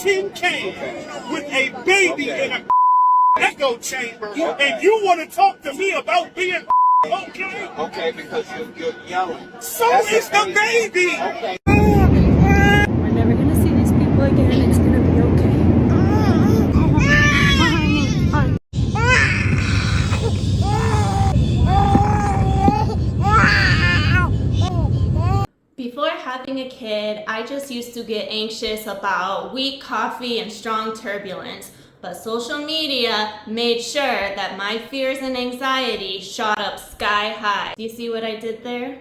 tin can with a baby in a echo chamber, and you want to talk to me about being okay? Okay, because you're yelling. So is the baby. Okay. We're never gonna see these people again. It's gonna be okay. Before having a kid, I just used to get anxious about weak coffee and strong turbulence, but social media made sure that my fears and anxiety shot up sky high. Do you see what I did there?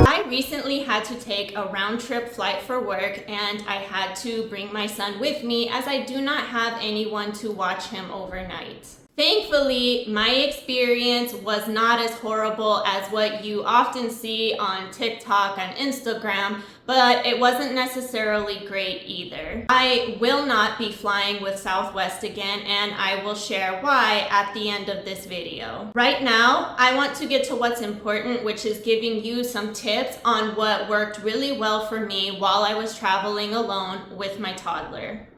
I recently had to take a round-trip flight for work, and I had to bring my son with me as I do not have anyone to watch him overnight. Thankfully, my experience was not as horrible as what you often see on TikTok and Instagram, but it wasn't necessarily great either. I will not be flying with Southwest again, and I will share why at the end of this video. Right now, I want to get to what's important, which is giving you some tips on what worked really well for me while I was traveling alone with my toddler.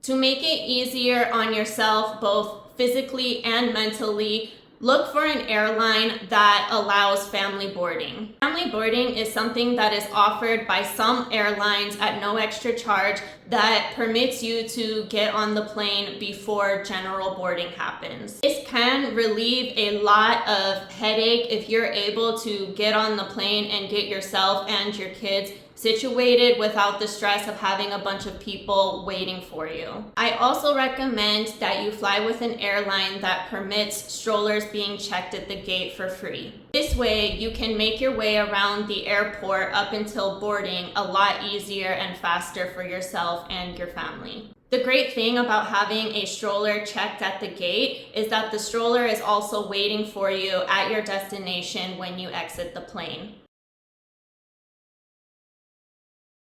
To make it easier on yourself, both physically and mentally, look for an airline that allows family boarding. Family boarding is something that is offered by some airlines at no extra charge that permits you to get on the plane before general boarding happens. This can relieve a lot of headache if you're able to get on the plane and get yourself and your kids situated without the stress of having a bunch of people waiting for you. I also recommend that you fly with an airline that permits strollers being checked at the gate for free. This way, you can make your way around the airport up until boarding a lot easier and faster for yourself and your family. The great thing about having a stroller checked at the gate is that the stroller is also waiting for you at your destination when you exit the plane.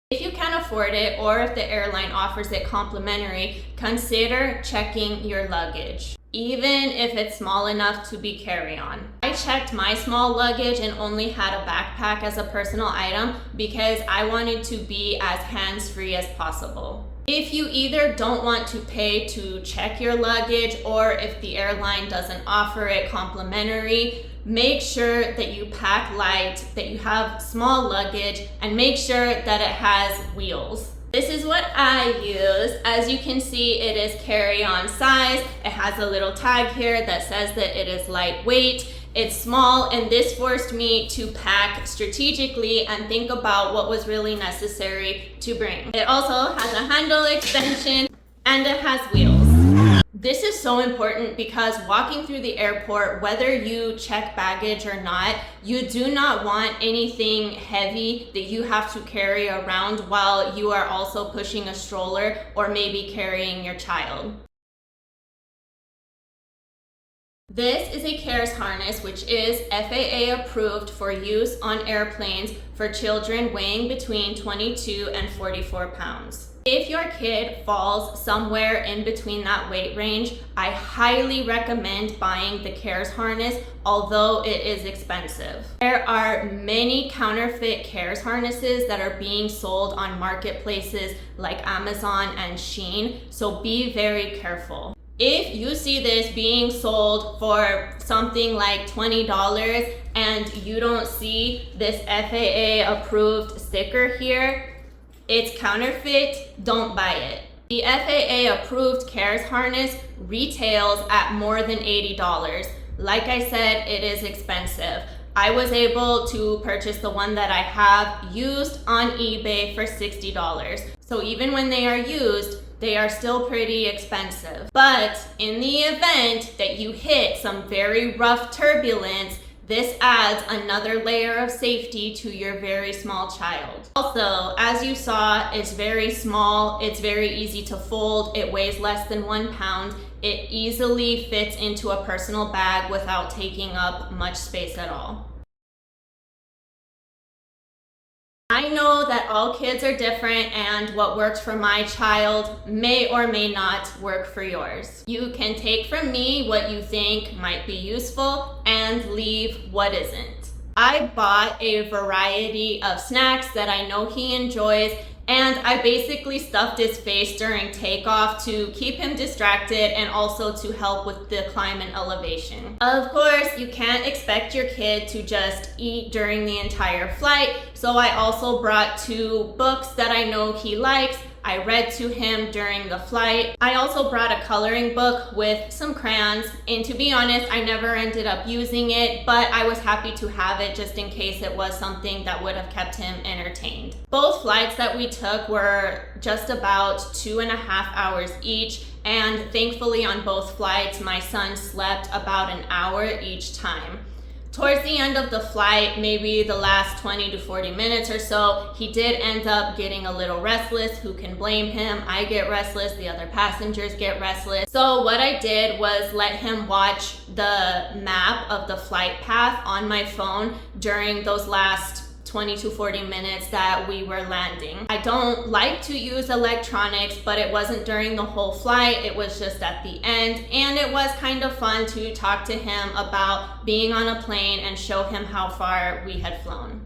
If you can't afford it, or if the airline offers it complimentary, consider checking your luggage, even if it's small enough to be carry-on. I checked my small luggage and only had a backpack as a personal item because I wanted to be as hands-free as possible. If you either don't want to pay to check your luggage, or if the airline doesn't offer it complimentary, make sure that you pack light, that you have small luggage, and make sure that it has wheels. This is what I use. As you can see, it is carry-on size. It has a little tag here that says that it is lightweight. It's small, and this forced me to pack strategically and think about what was really necessary to bring. It also has a handle extension, and it has wheels. This is so important because walking through the airport, whether you check baggage or not, you do not want anything heavy that you have to carry around while you are also pushing a stroller or maybe carrying your child. This is a CARES harness, which is FAA approved for use on airplanes for children weighing between 22 and 44 pounds. If your kid falls somewhere in between that weight range, I highly recommend buying the CARES harness, although it is expensive. There are many counterfeit CARES harnesses that are being sold on marketplaces like Amazon and Shein, so be very careful. If you see this being sold for something like $20 and you don't see this FAA approved sticker here, it's counterfeit, don't buy it. The FAA approved CARES harness retails at more than $80. Like I said, it is expensive. I was able to purchase the one that I have used on eBay for $60. So even when they are used, they are still pretty expensive. But in the event that you hit some very rough turbulence, this adds another layer of safety to your very small child. Also, as you saw, it's very small, it's very easy to fold, it weighs less than 1 pound, it easily fits into a personal bag without taking up much space at all. I I know that all kids are different and what works for my child may or may not work for yours. You can take from me what you think might be useful and leave what isn't. I bought a variety of snacks that I know he enjoys, and I basically stuffed his face during takeoff to keep him distracted and also to help with the climb and elevation. Of course, you can't expect your kid to just eat during the entire flight, so I also brought 2 books that I know he likes. I read to him during the flight. I also brought a coloring book with some crayons, and to be honest, I never ended up using it, but I was happy to have it just in case it was something that would have kept him entertained. Both flights that we took were just about 2.5 hours each, and thankfully on both flights, my son slept about an hour each time. Towards the end of the flight, maybe the last 20 to 40 minutes or so, he did end up getting a little restless. Who can blame him? I get restless, the other passengers get restless. So what I did was let him watch the map of the flight path on my phone during those last 20 to 40 minutes that we were landing. I don't like to use electronics, but it wasn't during the whole flight, it was just at the end, and it was kind of fun to talk to him about being on a plane and show him how far we had flown.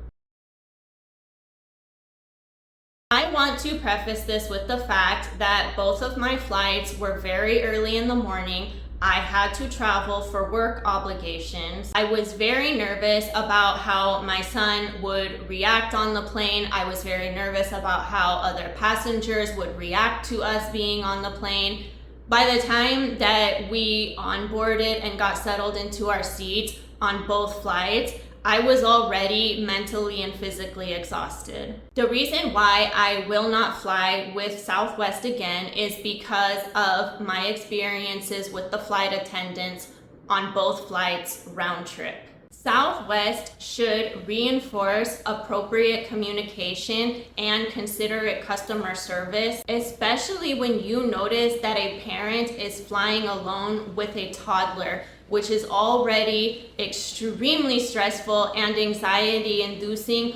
I want to preface this with the fact that both of my flights were very early in the morning. I had to travel for work obligations. I was very nervous about how my son would react on the plane. I was very nervous about how other passengers would react to us being on the plane. By the time that we onboarded and got settled into our seats on both flights, I was already mentally and physically exhausted. The reason why I will not fly with Southwest again is because of my experiences with the flight attendants on both flights round trip. Southwest should reinforce appropriate communication and considerate customer service, especially when you notice that a parent is flying alone with a toddler, which is already extremely stressful and anxiety-inducing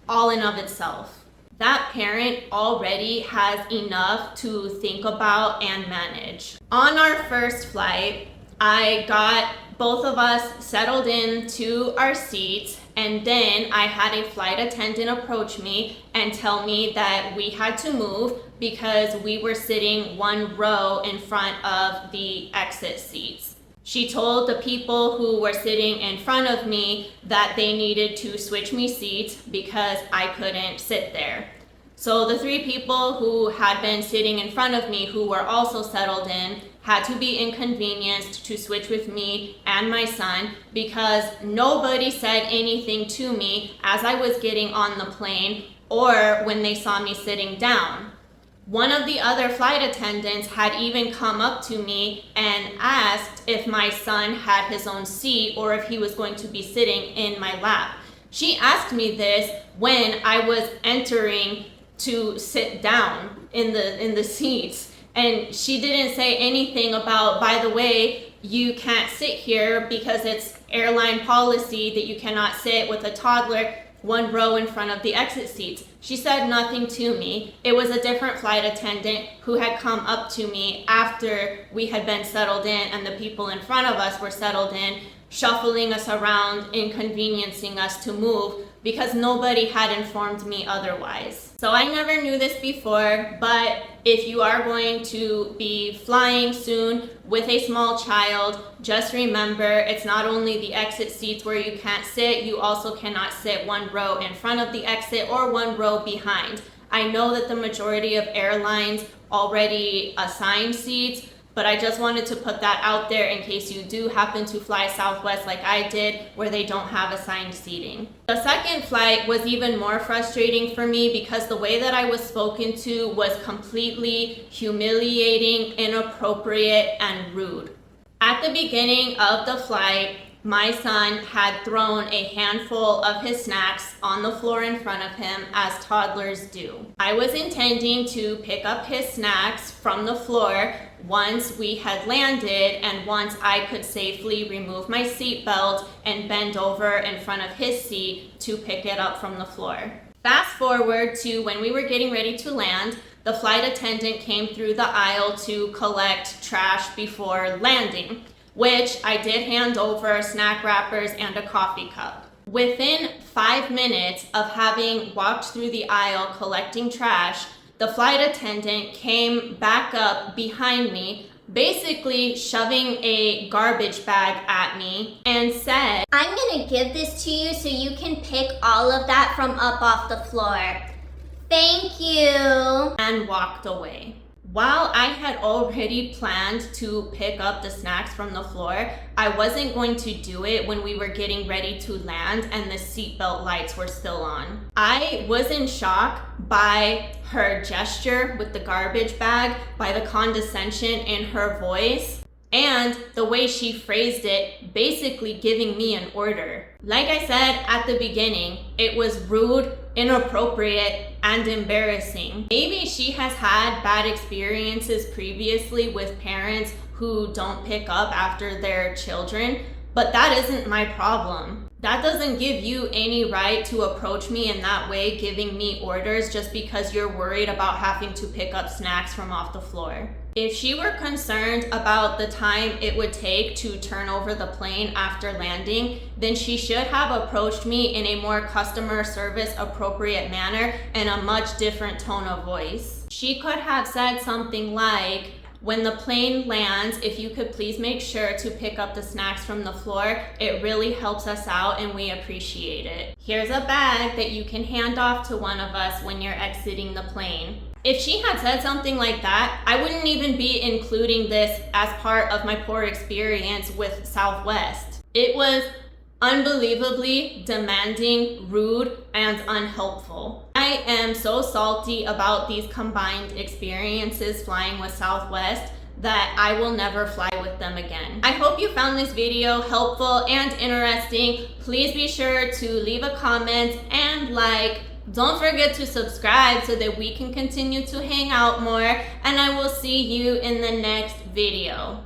all in of itself. That parent already has enough to think about and manage. On our first flight, I got both of us settled into our seats, and then I had a flight attendant approach me and tell me that we had to move because we were sitting 1 row in front of the exit seats. She told the people who were sitting in front of me that they needed to switch me seats because I couldn't sit there. So the 3 people who had been sitting in front of me, who were also settled in, had to be inconvenienced to switch with me and my son because nobody said anything to me as I was getting on the plane or when they saw me sitting down. One of the other flight attendants had even come up to me and asked if my son had his own seat or if he was going to be sitting in my lap. She asked me this when I was entering to sit down in the seats, and she didn't say anything about, by the way, you can't sit here because it's airline policy that you cannot sit with a toddler 1 row in front of the exit seats. She said nothing to me. It was a different flight attendant who had come up to me after we had been settled in and the people in front of us were settled in, shuffling us around, inconveniencing us to move because nobody had informed me otherwise. So I never knew this before, but if you are going to be flying soon with a small child, just remember it's not only the exit seats where you can't sit, you also cannot sit 1 row in front of the exit or 1 row behind. I know that the majority of airlines already assign seats, but I just wanted to put that out there in case you do happen to fly Southwest like I did, where they don't have assigned seating. The second flight was even more frustrating for me because the way that I was spoken to was completely humiliating, inappropriate, and rude. At the beginning of the flight, my son had thrown a handful of his snacks on the floor in front of him, as toddlers do. I was intending to pick up his snacks from the floor once we had landed and once I could safely remove my seatbelt and bend over in front of his seat to pick it up from the floor. Fast forward to when we were getting ready to land, the flight attendant came through the aisle to collect trash before landing, which I did hand over snack wrappers and a coffee cup. Within 5 minutes of having walked through the aisle collecting trash, the flight attendant came back up behind me, basically shoving a garbage bag at me and said, "I'm gonna give this to you so you can pick all of that from up off the floor. Thank you." and walked away. While I had already planned to pick up the snacks from the floor, I wasn't going to do it when we were getting ready to land and the seatbelt lights were still on. I was in shock by her gesture with the garbage bag, by the condescension in her voice, and the way she phrased it, basically giving me an order. Like I said at the beginning, it was rude, inappropriate, and embarrassing. Maybe she has had bad experiences previously with parents who don't pick up after their children, but that isn't my problem. That doesn't give you any right to approach me in that way, giving me orders just because you're worried about having to pick up snacks from off the floor. If she were concerned about the time it would take to turn over the plane after landing, then she should have approached me in a more customer service appropriate manner and a much different tone of voice. She could have said something like, "When the plane lands, if you could please make sure to pick up the snacks from the floor. It really helps us out and we appreciate it. Here's a bag that you can hand off to one of us when you're exiting the plane." If she had said something like that, I wouldn't even be including this as part of my poor experience with Southwest. It was unbelievably demanding, rude, and unhelpful. I am so salty about these combined experiences flying with Southwest that I will never fly with them again. I hope you found this video helpful and interesting. Please be sure to leave a comment and like. Don't forget to subscribe so that we can continue to hang out more, and I will see you in the next video.